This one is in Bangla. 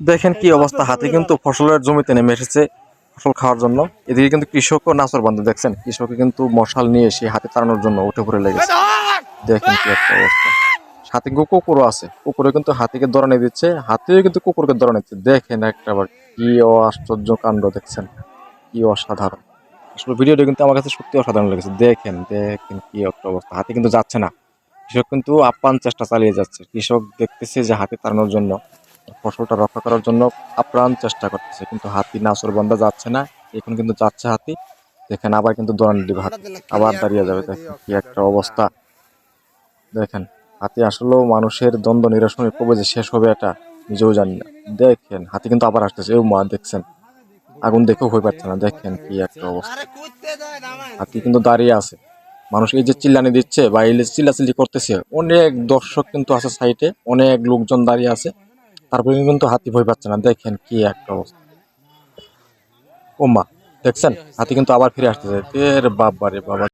দেখেন কি অবস্থা, হাতি কিন্তু ফসলের জমিতে নেমে এসেছে ফসল খাওয়ার জন্য। এদিকে কিন্তু কৃষকও নাছোড়বান্দা, দেখছেন কৃষককে কিন্তু মশাল নিয়ে এসে হাতি তাড়ানোর জন্য উঠে পড়ে লেগেছে। দেখেন কি একটা অবস্থা। সাথে কিন্তু কুকুরও আছে, কুকুরে কিন্তু হাতিকে দৌড়ানি দিচ্ছে, হাতিও কিন্তু কুকুরকে দৌড়ানি দিচ্ছে। দেখেন একটা আবার কি আশ্চর্য কাণ্ড, দেখছেন কি অসাধারণ। আসলে ভিডিওটা কিন্তু আমার কাছে সত্যি অসাধারণ লেগেছে। দেখেন দেখেন কি একটা অবস্থা, হাতি কিন্তু যাচ্ছে না, কৃষক কিন্তু আপ্রাণ চেষ্টা চালিয়ে যাচ্ছে। কৃষক দেখতেছে যে হাতি তাড়ানোর জন্য, ফসলটা রক্ষা করার জন্য আপ্রাণ চেষ্টা করতেছে, কিন্তু হাতি নাছোড়বান্দা যাচ্ছে না। এখন কিন্তু যাচ্ছে হাতি, দেখেন আবার কিন্তু দৌড়ানি দিবে হাতি, আবার দাঁড়িয়ে যাবে। দেখেন কি একটা অবস্থা। দেখেন হাতি আসলেও মানুষের দ্বন্দ্ব নিরসনে কবে যে শেষ হবে এটা নিজেও জানি না। দেখেন হাতি কিন্তু আবার আসতেছে, ও মা দেখছেন, আগুন দেখেও ভয় পাচ্ছে না। দেখেন কি একটা অবস্থা, হাতি কিন্তু দাঁড়িয়ে আছে। মানুষ এই যে চিল্লানি দিচ্ছে বা এই যে চিল্লাচিল্লি করতেছে, অনেক দর্শক কিন্তু আছে সাইডে, অনেক লোকজন দাঁড়িয়ে আছে, তারপরে কিন্তু হাতি ভয় পাচ্ছে না। দেখেন কি একটা অবস্থা, ও মা দেখছেন হাতি কিন্তু আবার ফিরে আসতেছে। এর বাবা রে বাবা।